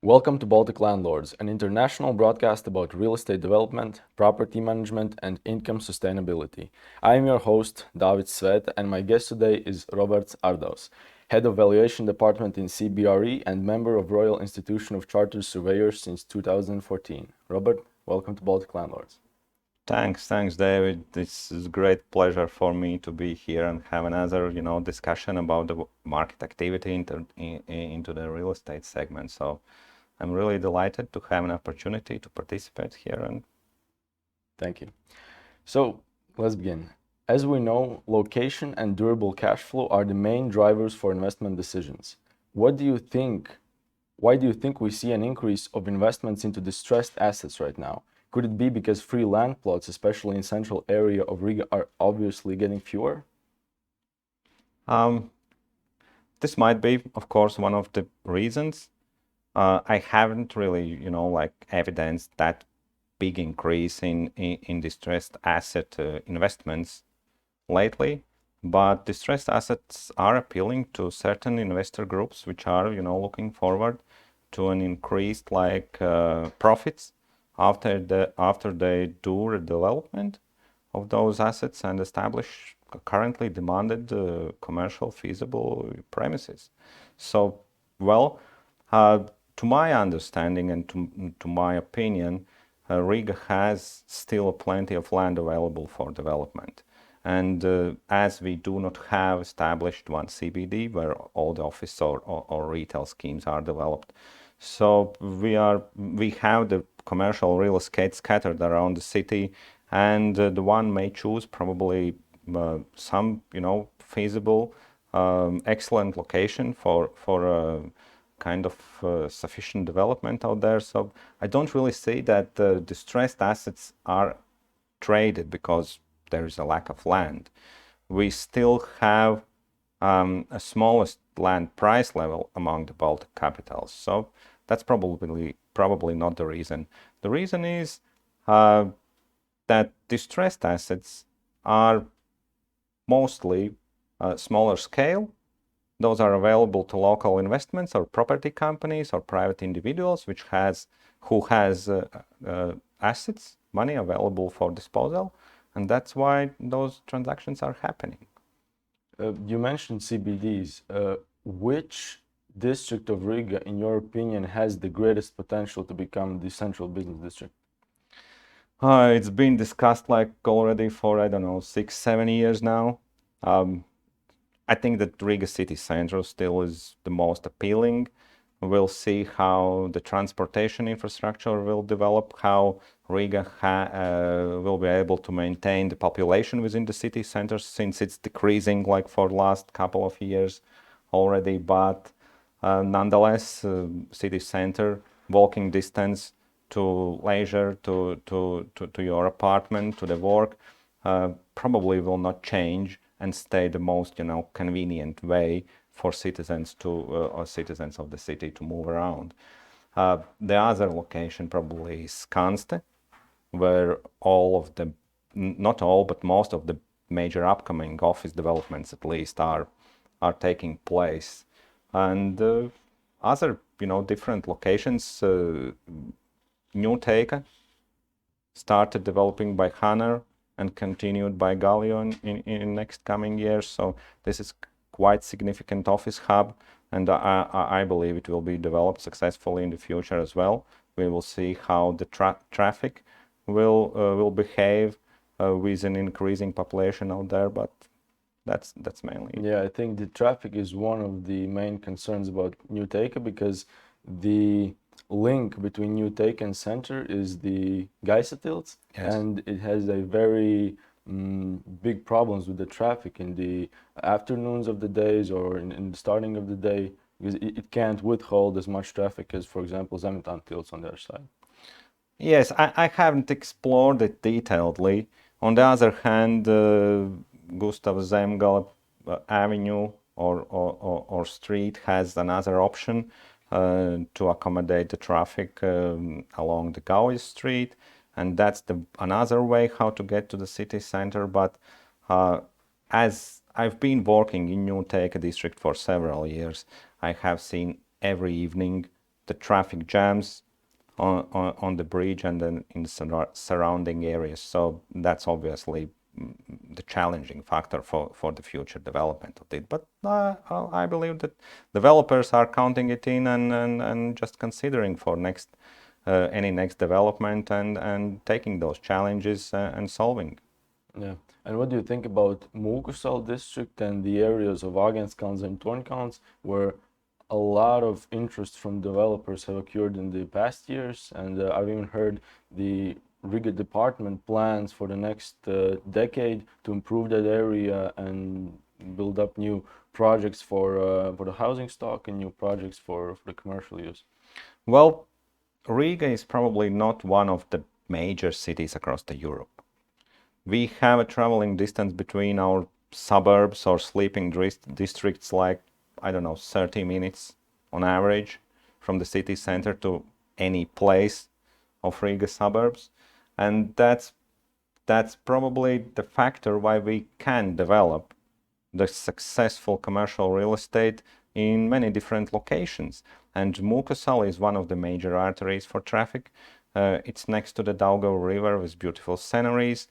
Welcome to Baltic Landlords, an international broadcast about real estate development, property management, and income sustainability. I am your host, David Svet, and my guest today is Robert Ardavs, Head of Valuation Department in CBRE and member of Royal Institution of Chartered Surveyors since 2014. Robert, welcome to Baltic Landlords. Thanks, David. This is a great pleasure for me to be here and have another, discussion about the market activity into the real estate segment. So I'm really delighted to have an opportunity to participate here. And Thank you. So let's begin. As we know, location and durable cash flow are the main drivers for investment decisions. Why do you think we see an increase of investments into distressed assets right now? Could it be because free land plots, especially in central area of Riga, are obviously getting fewer? this might be, of course, one of the reasons. I haven't really, evidenced that big increase in distressed asset investments lately. But distressed assets are appealing to certain investor groups which are, looking forward to an increased profits after they do redevelopment of those assets and establish currently demanded commercial feasible premises. So, well, to my understanding and to my opinion, Riga has still plenty of land available for development. And as we do not have established one CBD where all the office or retail schemes are developed, so we have the commercial real estate scattered around the city, and the one may choose probably some feasible, excellent location for kind of sufficient development out there. So I don't really see that distressed assets are traded because there is a lack of land. We still have a smallest land price level among the Baltic capitals. So that's probably not the reason. The reason is that distressed assets are mostly smaller scale. Those are available to local investments or property companies or private individuals who has assets, money available for disposal, and that's why those transactions are happening. You mentioned CBDs. Which district of Riga, in your opinion, has the greatest potential to become the central business district? It's been discussed already for, I don't know, 6-7 years now. I think that Riga city center still is the most appealing. We'll see how the transportation infrastructure will develop, how Riga will be able to maintain the population within the city center, since it's decreasing for the last couple of years already. But nonetheless, city center, walking distance to leisure, to your apartment, to the work, probably will not change and stay the most convenient way for citizens or citizens of the city to move around. The other location probably is Kanste, where not all, but most of the major upcoming office developments at least are taking place. And other different locations, New Teka started developing by Hanner and continued by Gallio in next coming years. So this is quite significant office hub, and I believe it will be developed successfully in the future as well. We will see how the traffic will behave with an increasing population out there, but that's mainly it. Yeah, I think the traffic is one of the main concerns about New Teka, because the link between New Teka and center is the Gaisatilts, Yes. and it has a very big problems with the traffic in the afternoons of the days or in the starting of the day, because it can't withhold as much traffic as, for example, Zemetan Tilts on their side. Yes, I haven't explored it detailedly. On the other hand, Gustav Zemgala Avenue or street has another option to accommodate the traffic along the Gauss Street, and that's another way how to get to the city center. But as I've been working in New Teka district for several years, I have seen every evening the traffic jams on the bridge and then in the surrounding areas. So that's obviously the challenging factor for the future development of it. But I believe that developers are counting it in and just considering for any next development and taking those challenges and solving. Yeah. And what do you think about Muukusal district and the areas of Agenskans and Tornkans where a lot of interest from developers have occurred in the past years? And I've even heard the Riga department plans for the next decade to improve that area and build up new projects for the housing stock and new projects for the commercial use. Well, Riga is probably not one of the major cities across the Europe. We have a traveling distance between our suburbs or sleeping districts like, I don't know, 30 minutes on average from the city center to any place of Riga suburbs. And that's probably the factor why we can develop the successful commercial real estate in many different locations. And Muukusal is one of the major arteries for traffic. It's next to the Daugava River with beautiful sceneries.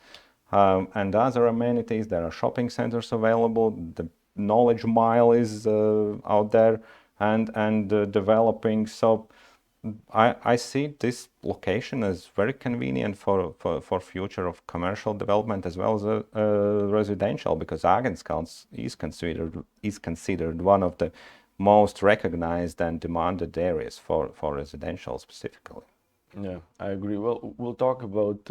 And other amenities. There are shopping centers available. The knowledge mile is out there and developing. So I see this location as very convenient for future of commercial development as well as residential, because Agenskals is considered one of the most recognized and demanded areas for residential specifically. Yeah, I agree. Well, we'll talk about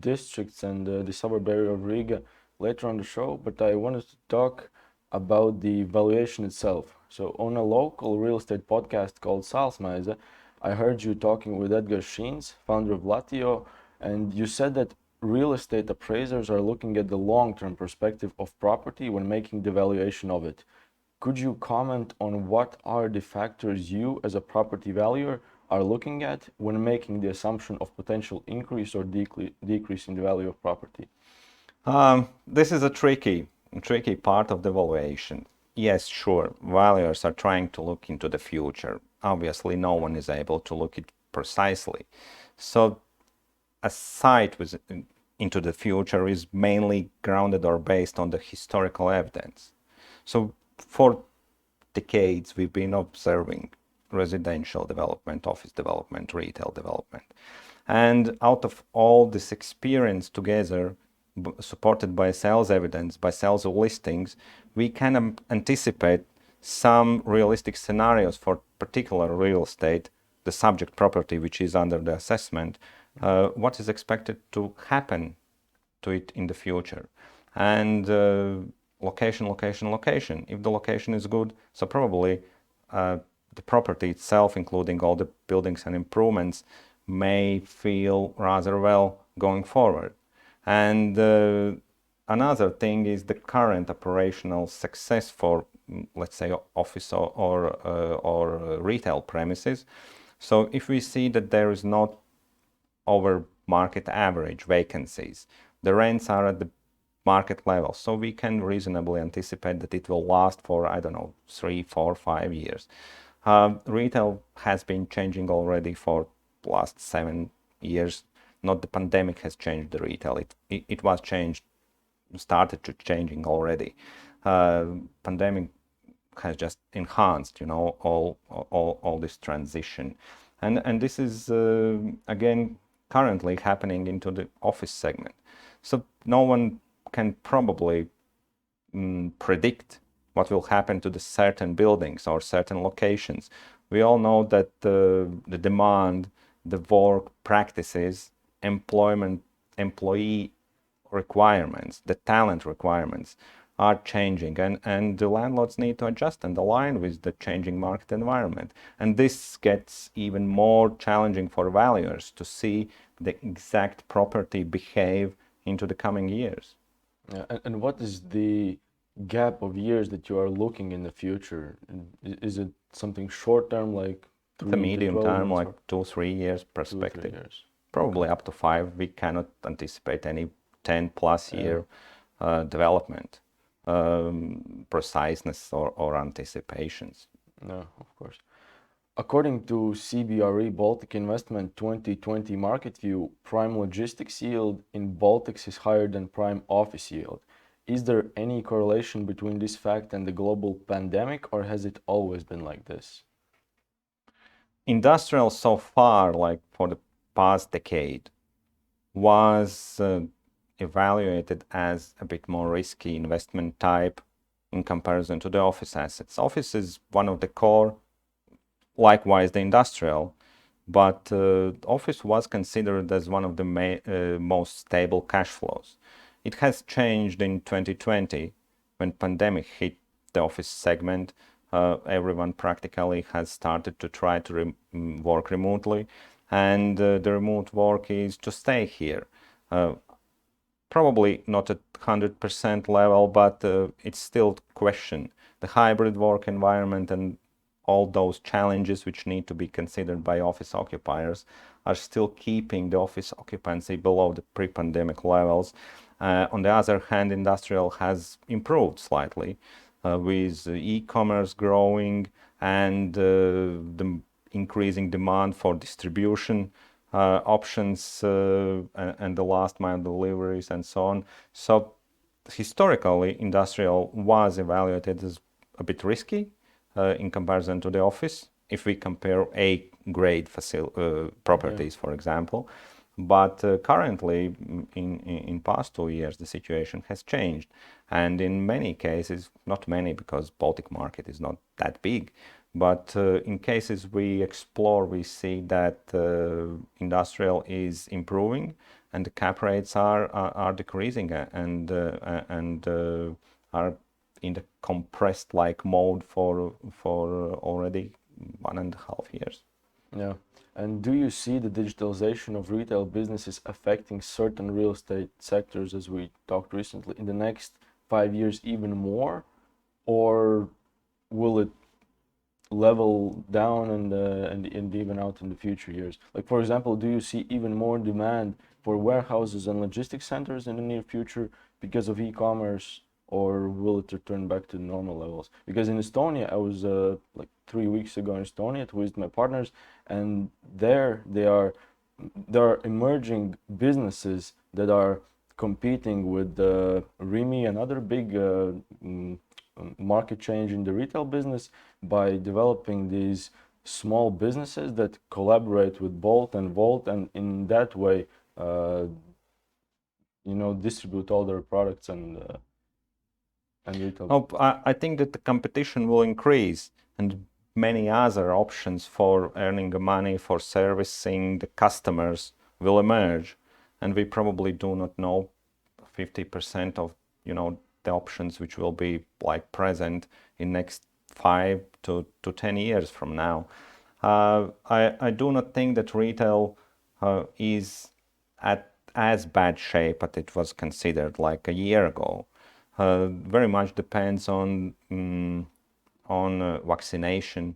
districts and the suburb area of Riga later on the show, but I wanted to talk about the valuation itself. So, on a local real estate podcast called Salsmaize, I heard you talking with Edgar Sheens, founder of Latio, and you said that real estate appraisers are looking at the long-term perspective of property when making the valuation of it. Could you comment on what are the factors you, as a property valuer, are looking at when making the assumption of potential increase or decrease in the value of property? This is a tricky part of the valuation. Yes, sure, valuers are trying to look into the future. Obviously, no one is able to look it precisely. So a site into the future is mainly grounded or based on the historical evidence. So for decades, we've been observing residential development, office development, retail development. And out of all this experience together, supported by sales evidence, by sales listings, we can anticipate some realistic scenarios for particular real estate, the subject property which is under the assessment, what is expected to happen to it in the future. And location. If the location is good, so probably the property itself, including all the buildings and improvements, may feel rather well going forward. And another thing is the current operational success for, let's say, office or retail premises. So if we see that there is not over market average vacancies, the rents are at the market level, so we can reasonably anticipate that it will last for, I don't know, 3, 4, 5 years. Retail has been changing already for the last 7 years. Not the pandemic has changed the retail. It was started to changing already. Pandemic has just enhanced, all this transition, and this is again currently happening into the office segment. So no one can probably predict what will happen to the certain buildings or certain locations. We all know that the demand, the work practices, employee requirements, the talent requirements are changing, and the landlords need to adjust and align with the changing market environment. And this gets even more challenging for valuers to see the exact property behave into the coming years. Yeah, and what is the gap of years that you are looking in the future? Is it something short term, like The 3 to medium 12 term, months, like or 2-3 years 2 or 3 perspective, years? probably up to 5. We cannot anticipate any 10 plus Yeah. year development preciseness or anticipations. No, of course. According to CBRE Baltic Investment 2020 Market View, prime logistics yield in Baltics is higher than prime office yield. Is there any correlation between this fact and the global pandemic, or has it always been like this? Industrial so far, like for the past decade, was evaluated as a bit more risky investment type in comparison to the office assets. Office is one of the core, likewise the industrial, but office was considered as one of the most stable cash flows. It has changed in 2020 when pandemic hit the office segment. Everyone practically has started to try to work remotely, and the remote work is to stay here. Probably not at 100% level, but it's still question. The hybrid work environment and all those challenges which need to be considered by office occupiers are still keeping the office occupancy below the pre-pandemic levels. On the other hand, industrial has improved slightly with e-commerce growing and the increasing demand for distribution options and the last mile deliveries and so on. So historically, industrial was evaluated as a bit risky in comparison to the office if we compare A grade properties, for example. But currently, in past 2 years, the situation has changed. And in many cases, not many because Baltic market is not that big, but in cases we explore, we see that industrial is improving and the cap rates are decreasing and are in the compressed like mode for already 1.5 years. Yeah. And do you see the digitalization of retail businesses affecting certain real estate sectors, as we talked recently, in the next 5 years even more, or will it level down and even out in the future years? Like, for example, do you see even more demand for warehouses and logistics centers in the near future because of e-commerce, or will it return back to normal levels? Because in Estonia, I was like 3 weeks ago in Estonia to visit my partners, and there are emerging businesses that are competing with Rimi and other big market change in the retail business by developing these small businesses that collaborate with Bolt and Volt, and in that way, distribute all their products and retail. Oh, I think that the competition will increase and many other options for earning the money for servicing the customers will emerge, and we probably do not know 50% of the options which will be like present in next 5 to 10 years from now. I do not think that retail is at as bad shape as it was considered like a year ago. Very much depends on vaccination,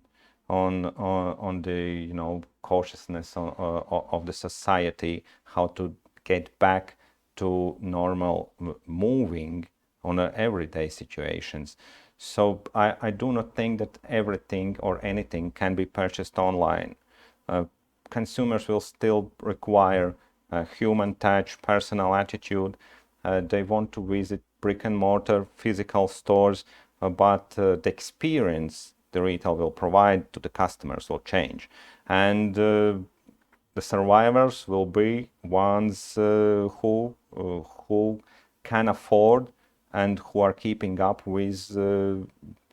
on the cautiousness of the society, how to get back to normal moving on everyday situations. So I do not think that everything or anything can be purchased online. Consumers will still require human touch, personal attitude. They want to visit brick and mortar physical stores, but the experience the retail will provide to the customers will change. And the survivors will be ones who can afford and who are keeping up with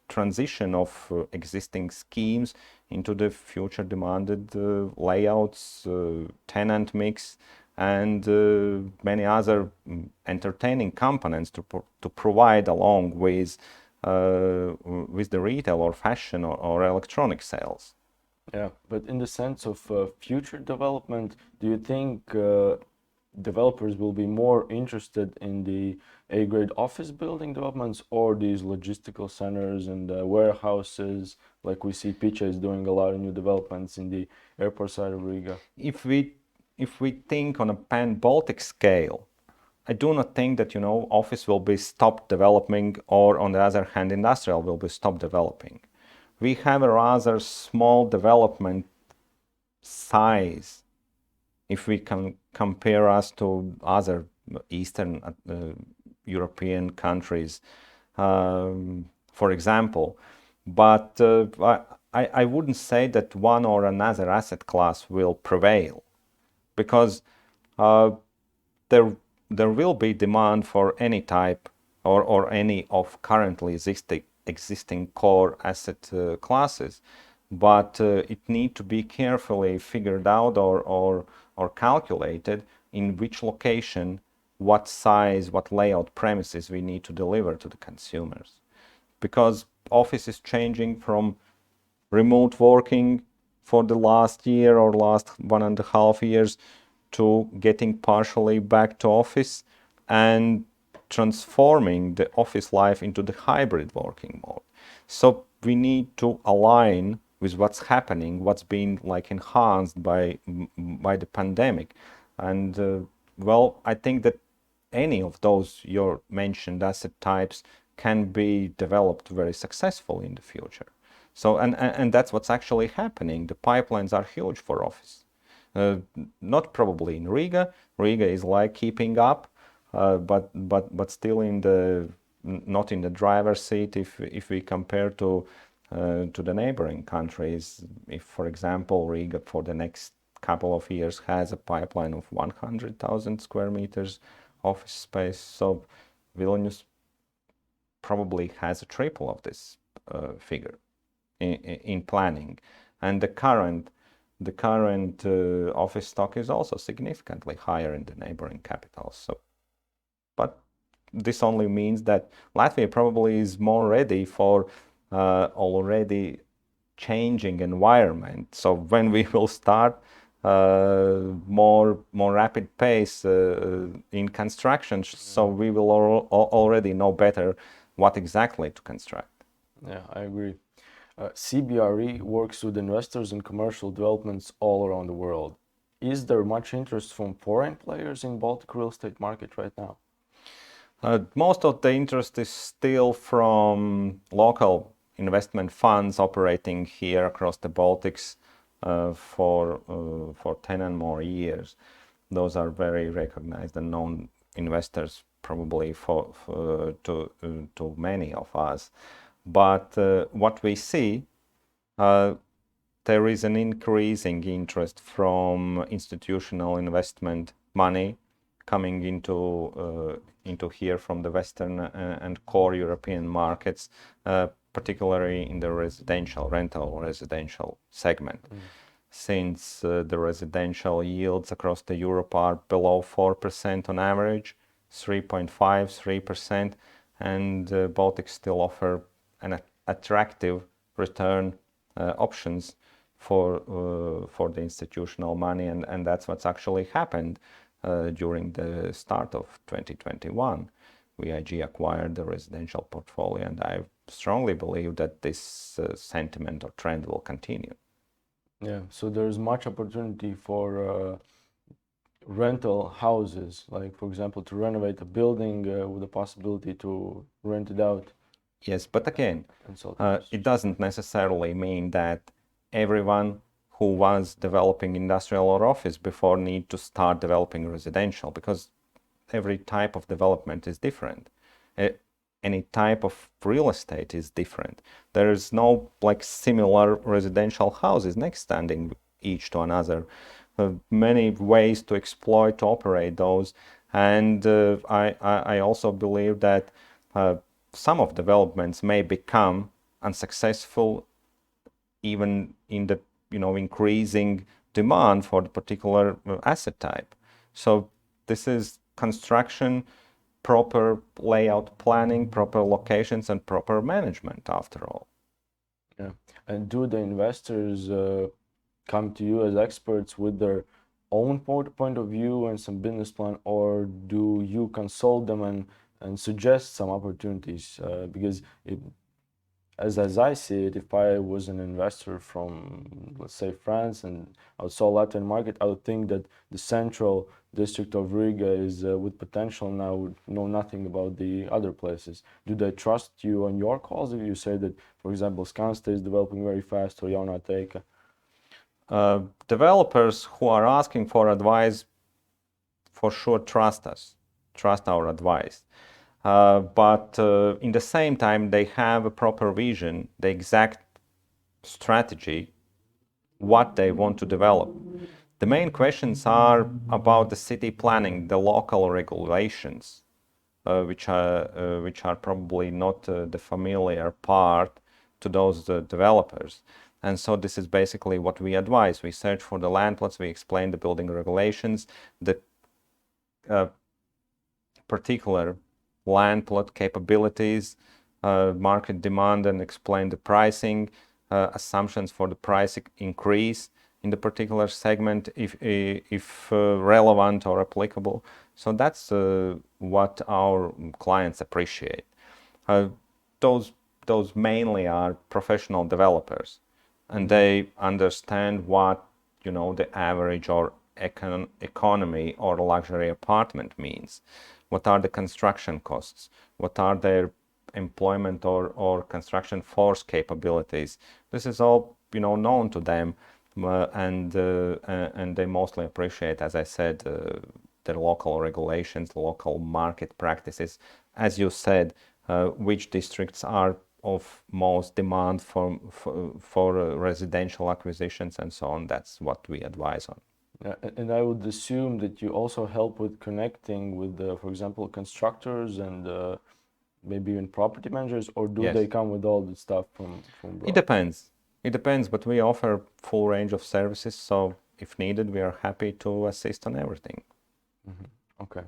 transition of existing schemes into the future demanded layouts, tenant mix, and many other entertaining components to provide along with the retail or fashion or electronic sales. Yeah, but in the sense of future development, do you think developers will be more interested in the A-grade office building developments or these logistical centers and warehouses, like we see Picha is doing a lot of new developments in the airport side of Riga? If we think on a pan-Baltic scale, I do not think that office will be stopped developing, or on the other hand, industrial will be stopped developing. we have a rather small development size if we can compare us to other Eastern European countries, for example. But I wouldn't say that one or another asset class will prevail, because there there will be demand for any type or any of currently existing core asset classes, but it need to be carefully figured out or calculated in which location, what size, what layout premises we need to deliver to the consumers, because office is changing from remote working for the last year or last 1.5 years to getting partially back to office and transforming the office life into the hybrid working mode. So we need to align with what's happening, what's been like enhanced by the pandemic. And well, I think that any of those your mentioned asset types can be developed very successfully in the future. So, and that's what's actually happening. The pipelines are huge for office. Not probably in Riga. Riga is like keeping up, but still in the not in the driver's seat if we compare to the neighboring countries. If, for example, Riga for the next couple of years has a pipeline of 100,000 square meters office space, so Vilnius probably has a triple of this figure in planning, and the current office stock is also significantly higher in the neighboring capitals. So, but this only means that Latvia probably is more ready for already changing environment. So when we will start more rapid pace in construction, so we will already know better what exactly to construct. Yeah, I agree. CBRE works with investors in commercial developments all around the world. Is there much interest from foreign players in Baltic real estate market right now? Most of the interest is still from local investment funds operating here across the Baltics for 10 and more years. Those are very recognized and known investors, probably to many of us. But what we see, there is an increasing interest from institutional investment money coming into here from the Western and core European markets, particularly in the rental residential segment. Since the residential yields across the Europe are below 4% on average, 3.5, 3%, and Baltics still offer an attractive return options for the institutional money, and that's what's actually happened during the start of 2021. VIG acquired the residential portfolio, and I strongly believe that this sentiment or trend will continue. Yeah, so there's much opportunity for rental houses, like for example, to renovate a building with the possibility to rent it out. Yes, but again, Consultants. it doesn't necessarily mean that everyone who was developing industrial or office before need to start developing residential, because every type of development is different. Any type of real estate is different. There is no like similar residential houses next standing each to another. Many ways to exploit, to operate those, and I also believe that some of developments may become unsuccessful even in the increasing demand for the particular asset type. So this is construction, proper layout planning, proper locations, and proper management after all. Yeah. And do the investors come to you as experts with their own point of view and some business plan, or do you consult them and suggest some opportunities? Because as I see it, if I was an investor from, let's say, France and I saw Latin market, I would think that the central district of Riga is with potential now, know nothing about the other places. Do they trust you on your calls if you say that, for example, Skansta is developing very fast or Jaunā Teika? Developers who are asking for advice for sure trust us, trust our advice. But in the same time, they have a proper vision, the exact strategy, what they want to develop. The main questions are about the city planning, the local regulations, which are probably not the familiar part to those developers. And so this is basically what we advise. We search for the land plots, we explain the building regulations, the particular land plot capabilities, market demand, and explain the pricing, assumptions for the price increase in the particular segment if relevant or applicable. So that's what our clients appreciate. Those mainly are professional developers, and they understand what the average or economy or luxury apartment means. What are the construction costs? What are their employment or construction force capabilities? This is all known to them, and they mostly appreciate, as I said, the local regulations, the local market practices. As you said, which districts are of most demand for residential acquisitions and so on. That's what we advise on. Yeah, and I would assume that you also help with connecting with, for example, constructors and maybe even property managers, or do Yes. they come with all the stuff from abroad? It depends. It depends, but we offer full range of services, so if needed, we are happy to assist on everything. Okay.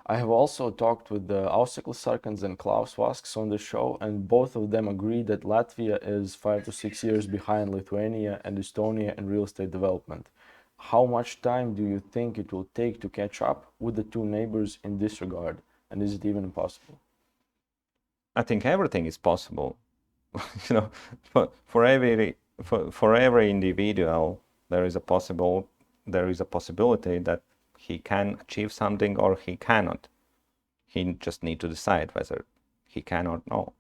I have also talked with the Auseklis Sarkans and Klaus Vasks on the show, and both of them agree that Latvia is 5 to 6 years behind Lithuania and Estonia in real estate development. How much time do you think it will take to catch up with the two neighbors in this regard, and is it even possible? I think everything is possible. For every individual, there is a possibility that he can achieve something or he cannot. He just need to decide whether he can or no.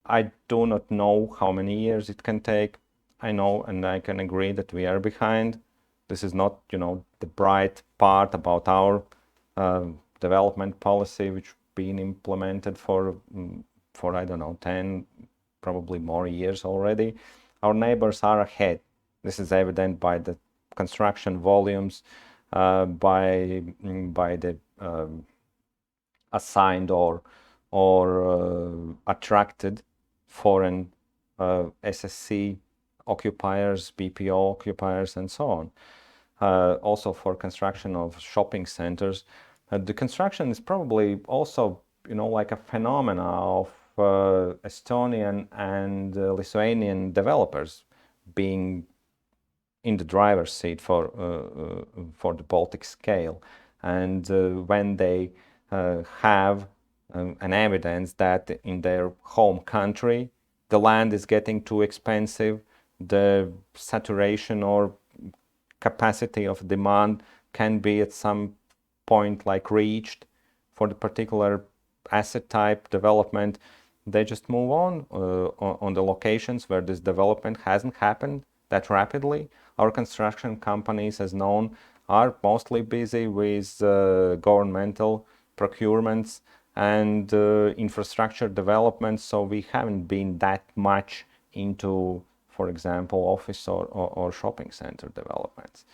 I do not know how many years it can take. I know and I can agree that we are behind. This is not, the bright part about our development policy, which been implemented for I don't know, 10, probably more years already. Our neighbors are ahead. This is evident by the construction volumes, by the assigned or attracted foreign SSC occupiers, BPO occupiers, and so on. Also for construction of shopping centers. The construction is probably also, like a phenomena of Estonian and Lithuanian developers being in the driver's seat for the Baltic scale. And when they have an evidence that in their home country the land is getting too expensive, the saturation or capacity of demand can be at some point reached for the particular asset type development, they just move on the locations where this development hasn't happened that rapidly. Our construction companies, as known, are mostly busy with governmental procurements and infrastructure development, so we haven't been that much into, for example, office or shopping center developments.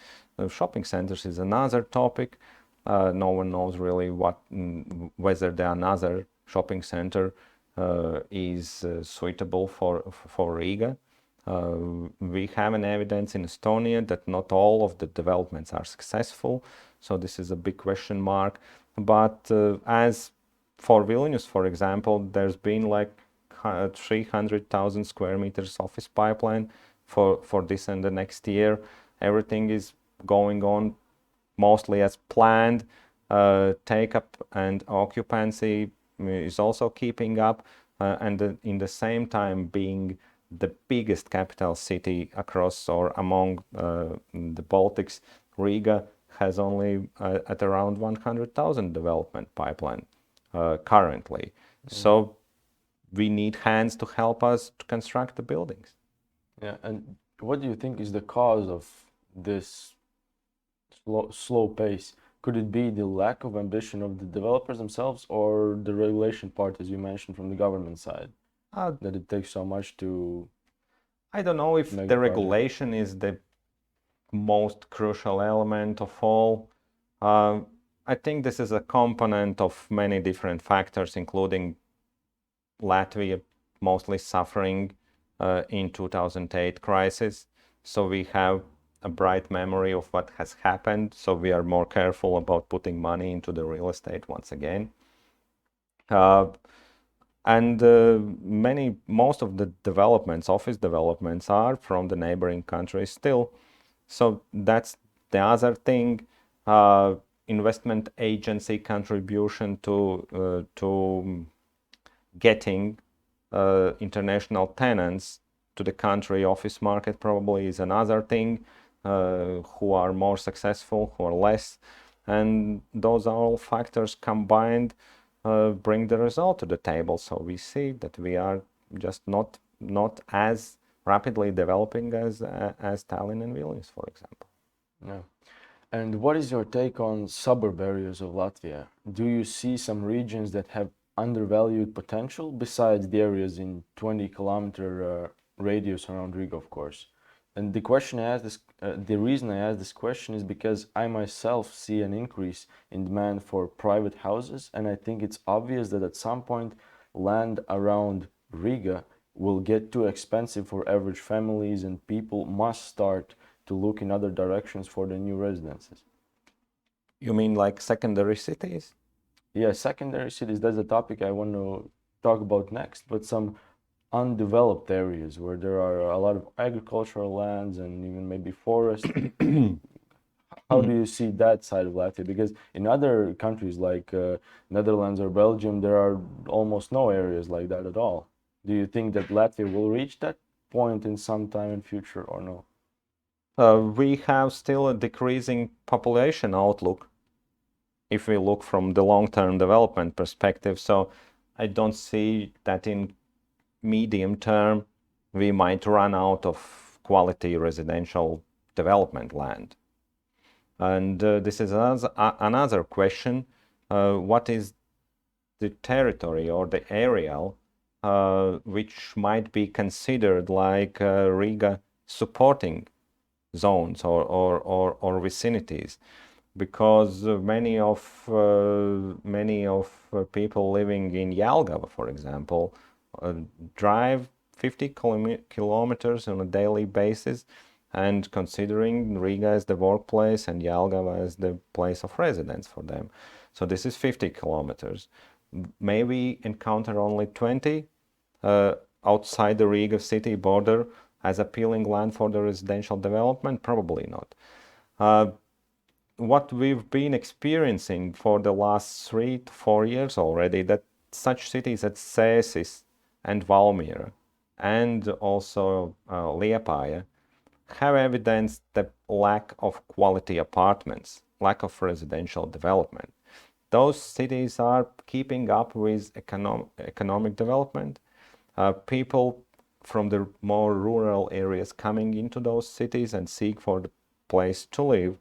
Shopping centers is another topic. No one knows really whether the another shopping center is suitable for Riga. We have an evidence in Estonia that not all of the developments are successful, so this is a big question mark. But as for Vilnius, for example, there's been 300,000 square meters office pipeline for this and the next year. Everything is going on mostly as planned. Take-up and occupancy is also keeping up, and in the same time being the biggest capital city across or among the Baltics, Riga has only at around 100,000 development pipeline currently. So we need hands to help us to construct the buildings. Yeah, and what do you think is the cause of this slow pace? Could it be the lack of ambition of the developers themselves or the regulation part, as you mentioned, from the government side, Uh, that it takes so much to I don't know if make the the project? regulation is the most crucial element of all. I think this is a component of many different factors, including Latvia mostly suffering in 2008 crisis. So we have a bright memory of what has happened. So we are more careful about putting money into the real estate once again. And most of the developments, office developments, are from the neighboring countries still. So that's the other thing. Investment agency contribution to getting international tenants to the country office market probably is another thing. Who are more successful, who are less, and those are all factors combined bring the result to the table. So we see that we are just not as rapidly developing as Tallinn and Vilnius, for example. Yeah. And what is your take on suburb areas of Latvia? Do you see some regions that have undervalued potential besides the areas in 20-kilometer radius around Riga, of course? And the reason I ask this question is because I myself see an increase in demand for private houses, and I think it's obvious that at some point land around Riga will get too expensive for average families, and people must start to look in other directions for the new residences. You mean like secondary cities? Yeah, secondary cities, that's a topic I want to talk about next, but some undeveloped areas where there are a lot of agricultural lands and even maybe forest. How do you see that side of Latvia? Because in other countries like Netherlands or Belgium, there are almost no areas like that at all. Do you think that Latvia will reach that point in some time in future or no? We have still a decreasing population outlook if we look from the long-term development perspective. So I don't see that in medium term we might run out of quality residential development land. And this is another question. What is the territory or the area which might be considered like Riga supporting zones or vicinities? Because many of people living in Jelgava, for example, drive 50 kilometers on a daily basis, and considering Riga as the workplace and Jelgava as the place of residence for them. So this is 50 kilometers. May we encounter only 20 outside the Riga city border as appealing land for the residential development? Probably not. What we've been experiencing for the last 3 to 4 years already, that such cities as Cēsis and Valmiera and also Liepāja have evidenced the lack of quality apartments, lack of residential development. Those cities are keeping up with economic development. People from the more rural areas coming into those cities and seek for the place to live,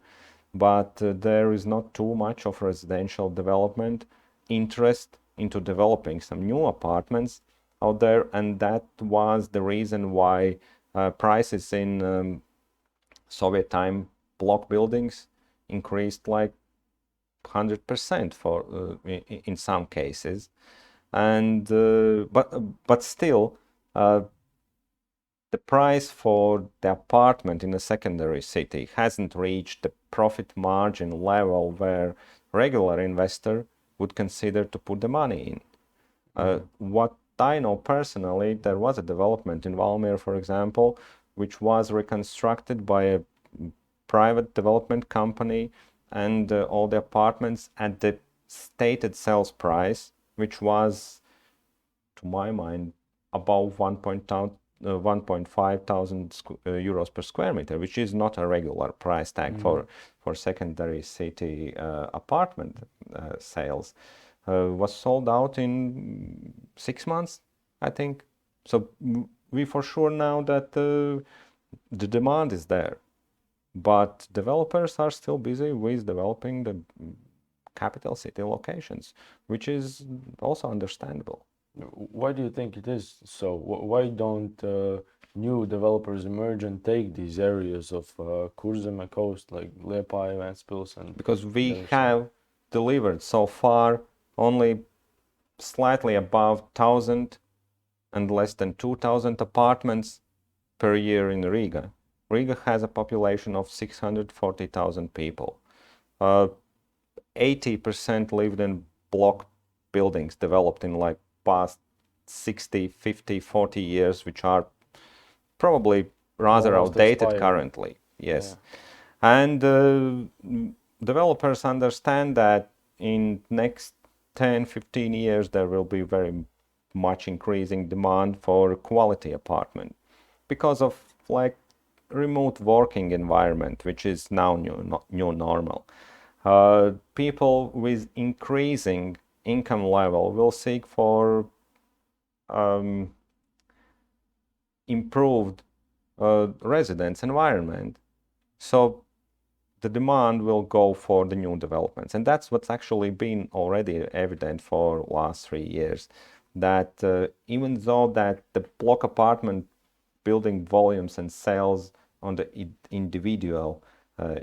but there is not too much of residential development interest into developing some new apartments out there, and that was the reason why prices in Soviet time block buildings increased like 100% for in some cases, and but still the price for the apartment in a secondary city hasn't reached the profit margin level where regular investor would consider to put the money in. What I know personally, there was a development in Valmiera, for example, which was reconstructed by a private development company, and all the apartments at the stated sales price, which was, to my mind, above 1.5 thousand euros per square meter, which is not a regular price tag for secondary city apartment sales, was sold out in 6 months, I think. So we for sure know that the demand is there, but developers are still busy with developing the capital city locations, which is also understandable. Why do you think it is so? Why don't new developers emerge and take these areas of Kurzeme coast like Liepāja, Ventspils, and Because the we other side? have delivered so far only slightly above 1,000 and less than 2,000 apartments per year in Riga. Riga has a population of 640,000 people. 80% lived in block buildings developed in like past 60, 50, 40 years, which are probably rather Almost outdated expired. currently. Yes. Yeah. And developers understand that in next 10, 15 years, there will be very much increasing demand for quality apartment because of like remote working environment, which is now new normal. People with increasing income level will seek for improved residence environment. So the demand will go for the new developments. And that's what's actually been already evident for last 3 years, that even though that the block apartment building volumes and sales on the individual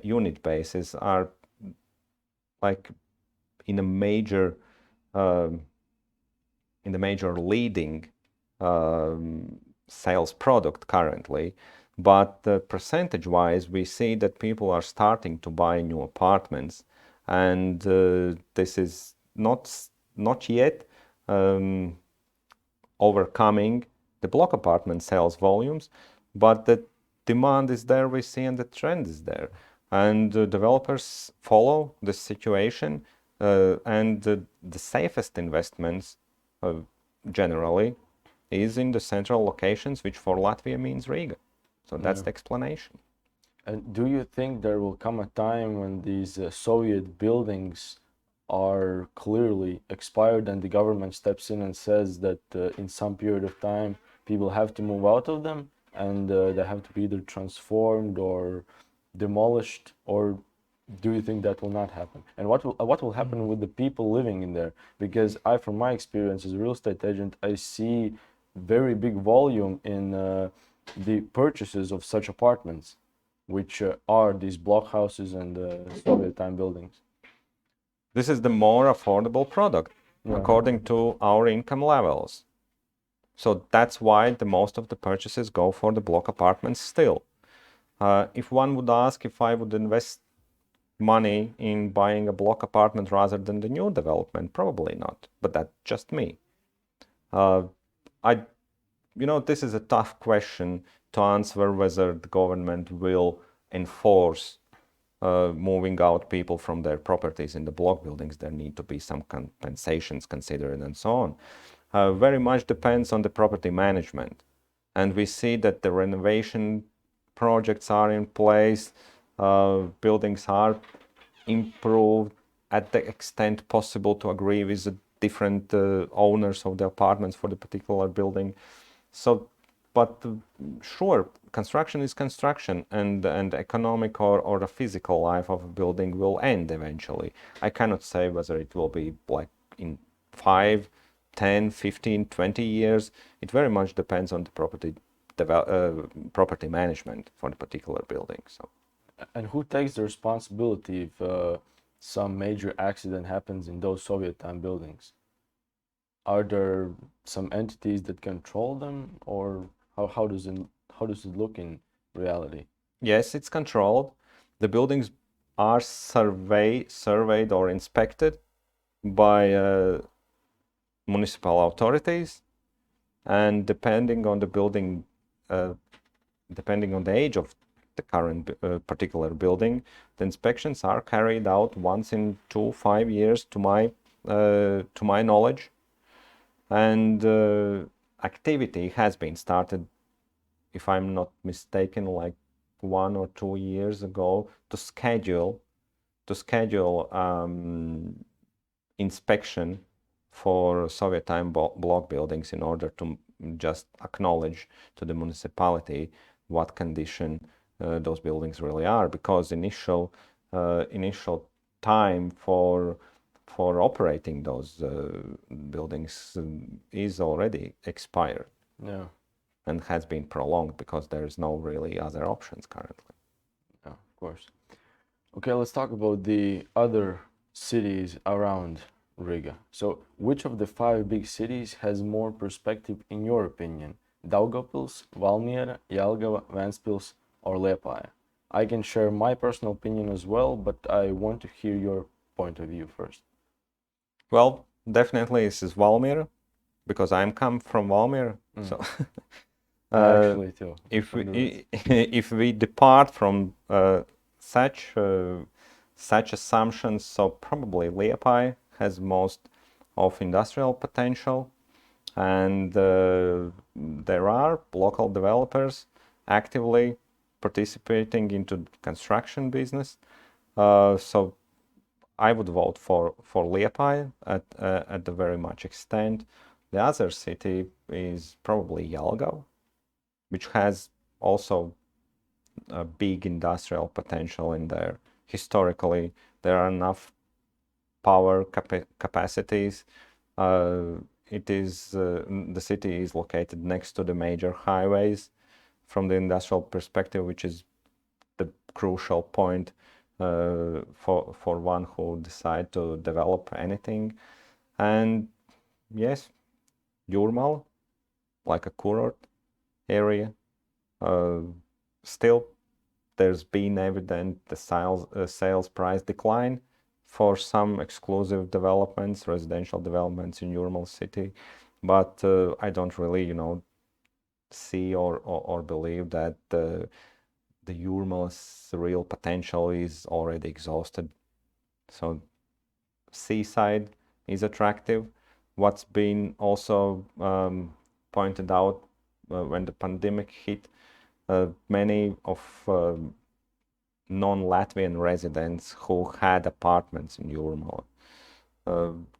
unit basis are like in a major leading sales product currently, but percentage-wise, we see that people are starting to buy new apartments, and this is not yet overcoming the block apartment sales volumes, but the demand is there, we see, and the trend is there. And developers follow the situation, and the safest investments generally is in the central locations, which for Latvia means Riga. So that's the explanation. And do you think there will come a time when these Soviet buildings are clearly expired and the government steps in and says that in some period of time people have to move out of them and they have to be either transformed or demolished, or do you think that will not happen? And what will happen with the people living in there? Because I, from my experience as a real estate agent, I see very big volume in the purchases of such apartments, which are these block houses and Soviet time buildings. This is the more affordable product Yeah. according to our income levels. So that's why the most of the purchases go for the block apartments still. If one would ask if I would invest money in buying a block apartment rather than the new development, probably not, but that's just me. This is a tough question to answer, whether the government will enforce moving out people from their properties in the block buildings. There need to be some compensations considered and so on. Very much depends on the property management. And we see that the renovation projects are in place, buildings are improved at the extent possible to agree with the different owners of the apartments for the particular building. So, but sure, construction is construction, and economic or the physical life of a building will end eventually. I cannot say whether it will be like in 5, 10, 15, 20 years. It very much depends on the property management for the particular building. So. And who takes the responsibility if some major accident happens in those Soviet time buildings? Are there some entities that control them, or how does it look in reality? Yes, it's controlled. The buildings are surveyed or inspected by municipal authorities, and depending on the building, depending on the age of the current particular building, the inspections are carried out once in 2-5 years, to my knowledge, and activity has been started if I'm not mistaken, like 1 or 2 years ago, to schedule inspection for Soviet time block buildings in order to just acknowledge to the municipality what condition those buildings really are, because initial time for operating those buildings is already expired Yeah, and has been prolonged because there is no really other options currently. yeah, of course. Okay, let's talk about the other cities around Riga. So, which of the five big cities has more perspective in your opinion? Daugavpils, Valmiera, Jelgava, Ventspils, or Liepaja? I can share my personal opinion as well, but I want to hear your point of view first. Well, definitely this is Valmiera, because I'm come from Valmiera. So Actually, too. if From the roots. if we depart from such assumptions, so probably Liepaja has most of industrial potential, and there are local developers actively participating into construction business. So I would vote for Liepaja at the very much extent. The other city is probably Jelgava, which has also a big industrial potential in there. Historically, there are enough power capacities. It is the city is located next to the major highways from the industrial perspective, which is the crucial point for one who decide to develop anything. And yes, Jurmal, like a kurort area. Still, there's been evident the sales price decline for some exclusive developments, residential developments in Jurmal city, but I don't really, see or believe that the Jurmal's real potential is already exhausted. So seaside is attractive. What's been also pointed out when the pandemic hit, many of non-Latvian residents who had apartments in Jurmala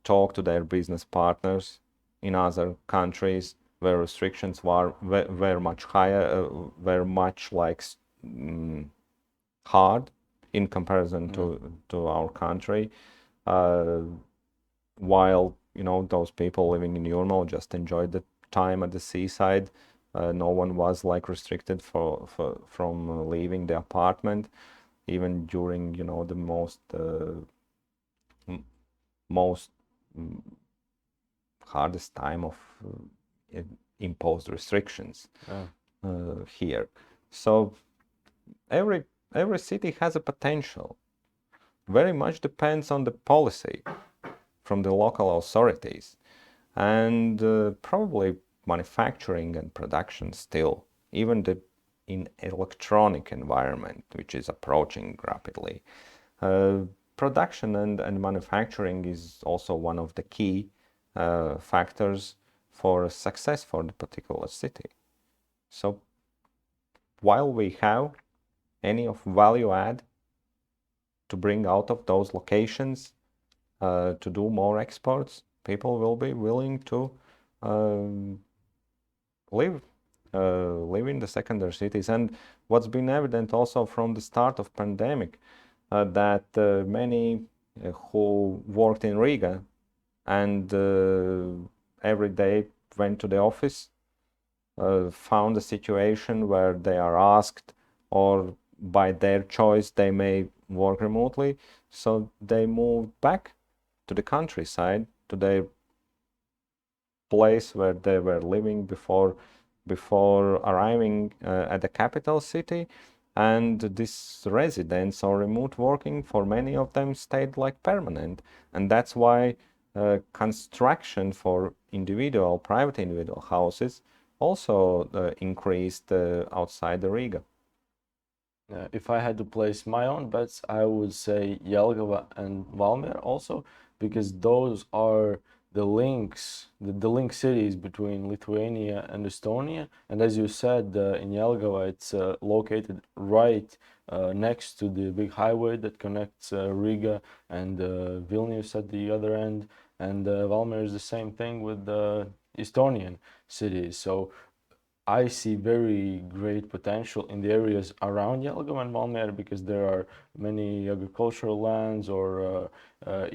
talked to their business partners in other countries where restrictions were much higher, were much like hard in comparison to our country. While those people living in Jurmal just enjoyed the time at the seaside. No one was like restricted from leaving the apartment, even during the most hardest time of imposed restrictions here. So every city has a potential. Very much depends on the policy from the local authorities, and probably manufacturing and production still, even in electronic environment, which is approaching rapidly. Production and manufacturing is also one of the key factors for success for the particular city. So while we have any of value add to bring out of those locations, to do more exports, people will be willing to live in the secondary cities. And what's been evident also from the start of pandemic, that many who worked in Riga and every day went to the office, found a situation where they are asked, or by their choice they may work remotely, so they moved back to the countryside, to their place where they were living before arriving at the capital city. And this residence or remote working, for many of them, stayed like permanent. And that's why construction for private individual houses also increased outside the Riga. If I had to place my own bets, I would say Jelgava and Valmiera also, because those are the links, the link cities between Lithuania and Estonia. And as you said, in Jelgava, it's located right next to the big highway that connects Riga and Vilnius at the other end. And Valmiera is the same thing with the Estonian cities. So I see very great potential in the areas around Jelgava and Valmiera because there are many agricultural lands or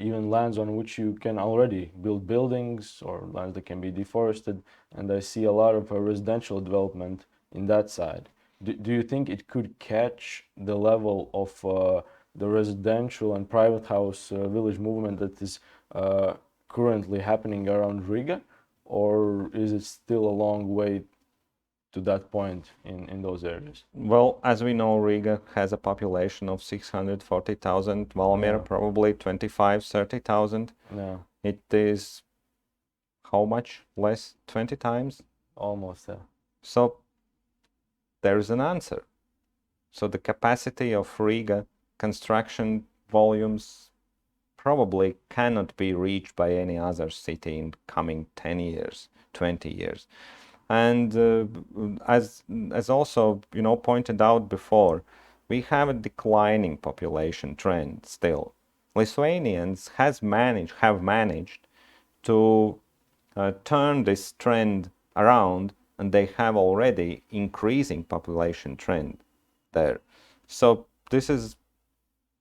even lands on which you can already build buildings or lands that can be deforested. And I see a lot of residential development in that side. Do you think it could catch the level of the residential and private house village movement that is currently happening around Riga? Or is it still a long way to that point in those areas? Well, as we know, Riga has a population of 640,000, Valmiera Yeah. probably 25, 30,000. Yeah, It is how much less? 20 times? almost. Yeah. So there is an answer. So the capacity of Riga construction volumes probably cannot be reached by any other city in coming 10 years, 20 years. And as also pointed out before, we have a declining population trend still. Lithuanians have managed to turn this trend around, and they have already increasing population trend there. So this is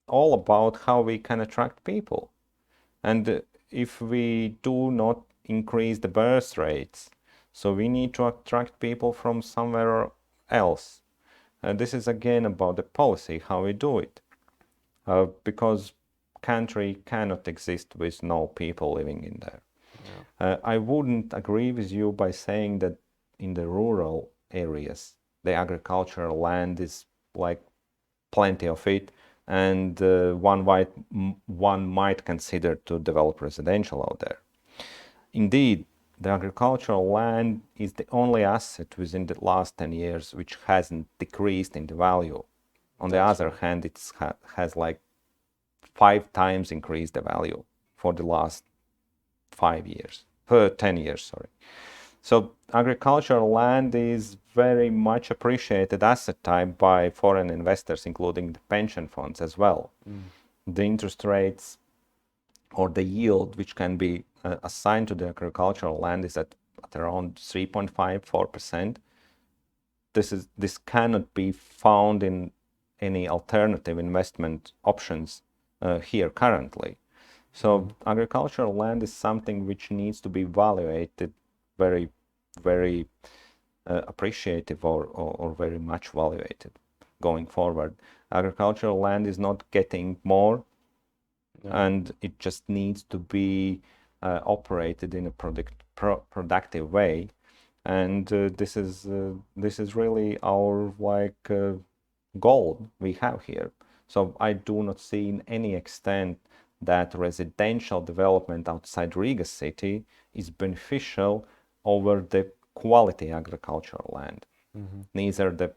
all about how we can attract people. And if we do not increase the birth rates, so we need to attract people from somewhere else. This is again about the policy, how we do it. Because country cannot exist with no people living in there. Yeah. I wouldn't agree with you by saying that in the rural areas, the agricultural land is like plenty of it, and one might consider to develop residential out there. Indeed, the agricultural land is the only asset within the last 10 years which hasn't decreased in the value. On the That's other right. hand, it has like 5 times increased the value for the last 10 years, sorry. So agricultural land is very much appreciated asset type by foreign investors, including the pension funds as well. The interest rates or the yield which can be assigned to the agricultural land is at around 3.5-4%. This cannot be found in any alternative investment options here currently. So agricultural land is something which needs to be evaluated very, very appreciative or very much evaluated going forward. Agricultural land is not getting more, and it just needs to be operated in a productive way. And this is really our goal we have here. So I do not see in any extent that residential development outside Riga city is beneficial over the quality agricultural land. Neither the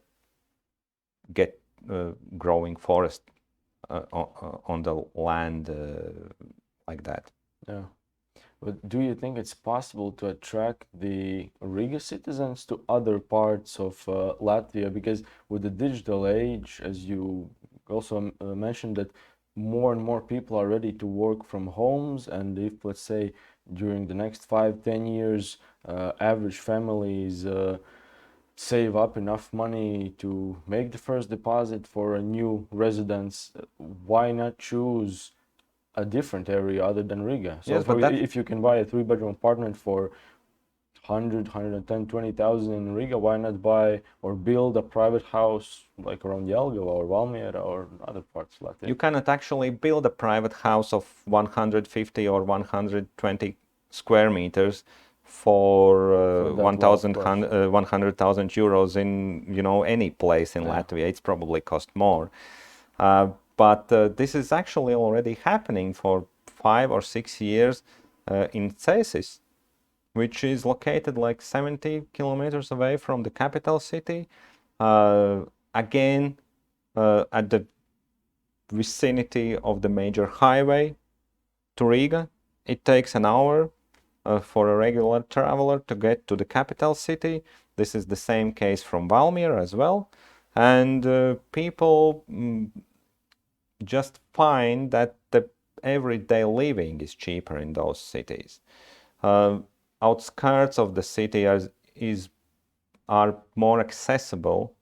growing forest on the land like that. Yeah. But do you think it's possible to attract the Riga citizens to other parts of Latvia? Because with the digital age, as you also mentioned, that more and more people are ready to work from homes, and if, let's say, during the next 5-10 years, average families save up enough money to make the first deposit for a new residence, why not choose a different area other than Riga? So Yes, but if you can buy a 3-bedroom apartment for 100, 110, 20,000 in Riga, why not buy or build a private house like around Jelgava or Valmiera or other parts of Latvia? you cannot actually build a private house of 150 or 120 square meters for that low price. 100,000 euros in any place in Yeah. Latvia. It's probably cost more. But this is actually already happening for 5 or 6 years in Cesis, which is located like 70 kilometers away from the capital city. Again, at the vicinity of the major highway to Riga. It takes an hour for a regular traveler to get to the capital city. This is the same case from Valmiera as well. And people just find that the everyday living is cheaper in those cities. Outskirts of the city are more accessible.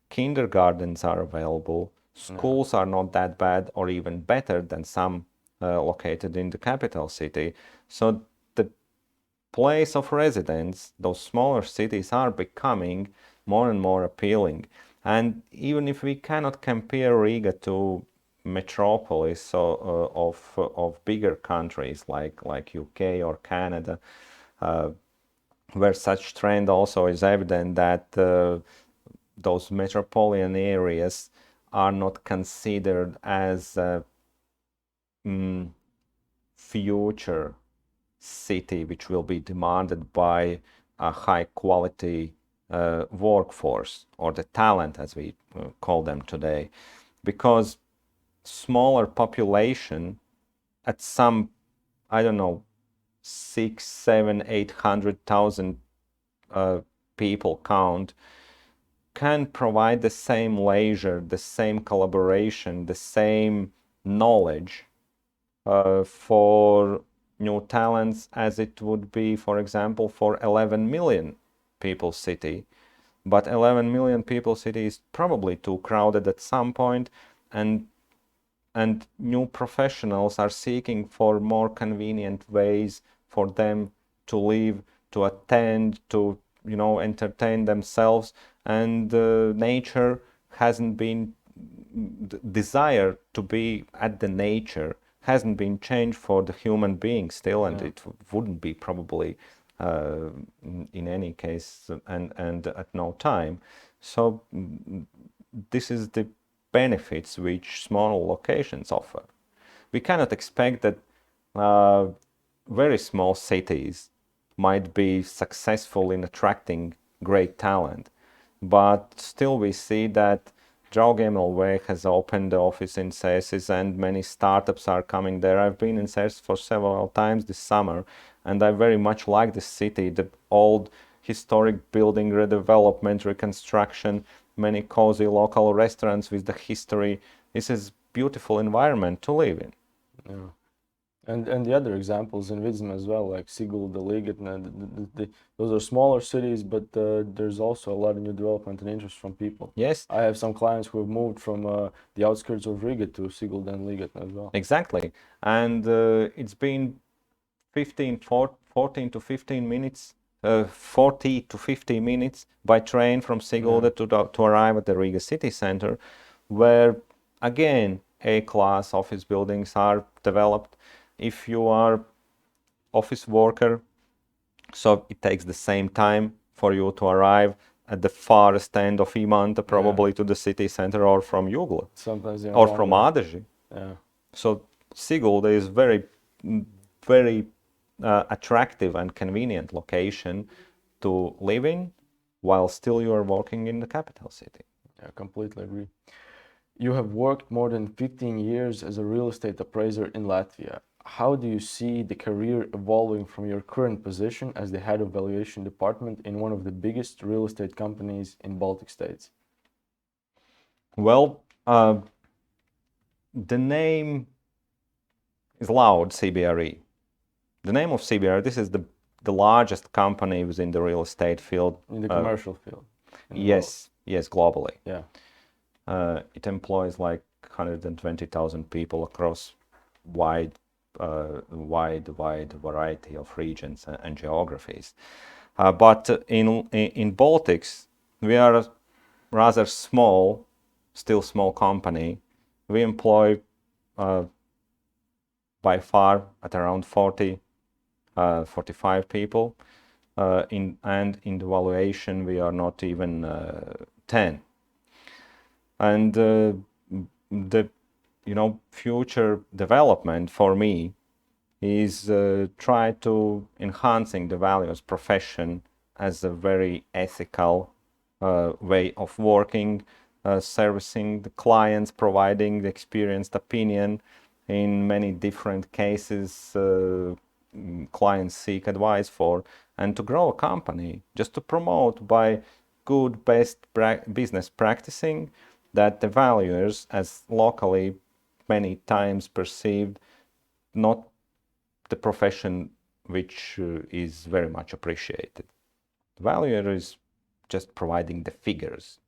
Kindergartens are available. Schools are not that bad or even better than some located in the capital city. So the place of residence, those smaller cities are becoming more and more appealing. And even if we cannot compare Riga to metropolis of bigger countries like UK or Canada, where such trend also is evident that those metropolitan areas are not considered as a future city which will be demanded by a high quality workforce, or the talent as we call them today, because smaller population at some, I don't know, 6, 7, 800,000 people count can provide the same leisure, the same collaboration, the same knowledge for new talents as it would be, for example, for 11 million people city. But 11 million people city is probably too crowded at some point, and new professionals are seeking for more convenient ways for them to live, to attend, to entertain themselves, and nature hasn't been desire to be at the nature hasn't been changed for the human being still, and it wouldn't be probably in any case, and at no time. So this is the benefits which small locations offer. We cannot expect that very small cities might be successful in attracting great talent, but still we see that Draugi MLV has opened the office in Cesis, and many startups are coming there. I've been in Cesis for several times this summer, and I very much like the city, the old historic building redevelopment, reconstruction, many cozy local restaurants with the history. This is beautiful environment to live in. Yeah. And the other examples in Vidzeme as well, like Sigulda, Ligatne, those are smaller cities, but there's also a lot of new development and interest from people. Yes. I have some clients who have moved from the outskirts of Riga to Sigulda and Ligatne as well. Exactly. And it's been 14 to 15 minutes, 40 to 50 minutes by train from Sigulda to arrive at the Riga city center, where again A-class office buildings are developed. If you are office worker, so it takes the same time for you to arrive at the farthest end of Imanta, probably to the city center, or from Jugla, Sometimes or from Ardavs. Yeah. So Sigulda is very, very attractive and convenient location to live in, while still you are working in the capital city. I completely agree. You have worked more than 15 years as a real estate appraiser in Latvia. How do you see the career evolving from your current position as the head of valuation department in one of the biggest real estate companies in Baltic states? Well, the name is loud, CBRE. The name of CBRE, this is the largest company within the real estate field. In the commercial field? Yes, globally. Yeah. It employs like 120,000 people across wide variety of regions and geographies. But in Baltics, we are a rather small, still small company. We employ by far at around 40, 45 people. In the valuation, we are not even 10. And the future development for me is try to enhancing the values profession as a very ethical way of working, servicing the clients, providing the experienced opinion in many different cases, clients seek advice for, and to grow a company, just to promote by good business practicing that the valuers as locally many times perceived not the profession which is very much appreciated. The valuer is just providing the figures.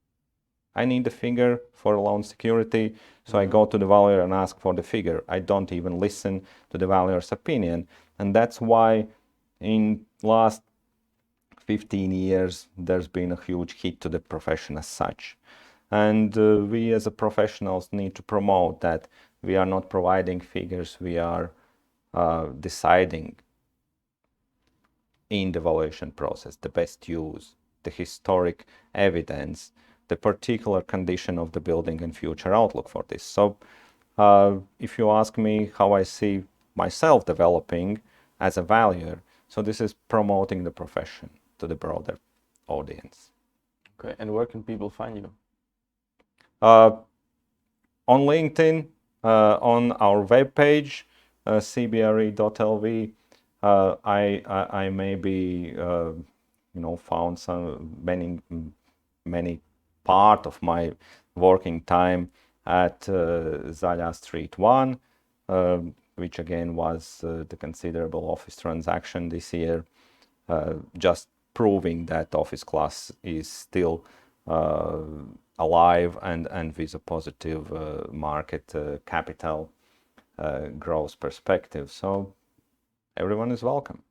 I need the figure for loan security, so I go to the valuer and ask for the figure. I don't even listen to the valuer's opinion. And that's why in last 15 years, there's been a huge hit to the profession as such. And we as a professionals need to promote that we are not providing figures, we are deciding in the valuation process the best use, the historic evidence, the particular condition of the building and future outlook for this. So if you ask me how I see myself developing as a valuer, so this is promoting the profession to the broader audience. Okay, and where can people find you? On LinkedIn, on our webpage, cbre.lv, I maybe found many part of my working time at Zaļā Street 1, which again was the considerable office transaction this year, just proving that office class is still alive and with a positive market capital growth perspective. So everyone is welcome.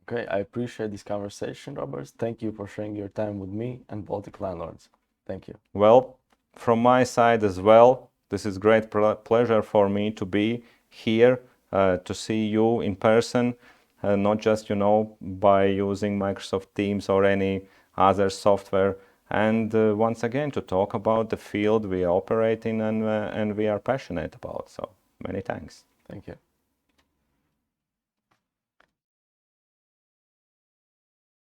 Okay, I appreciate this conversation, Robert. Thank you for sharing your time with me and Baltic landlords. Thank you. Well, from my side as well, this is great pleasure for me to be here, to see you in person, not just, by using Microsoft Teams or any other software. And once again, to talk about the field we operate in and we are passionate about. So many thanks. Thank you.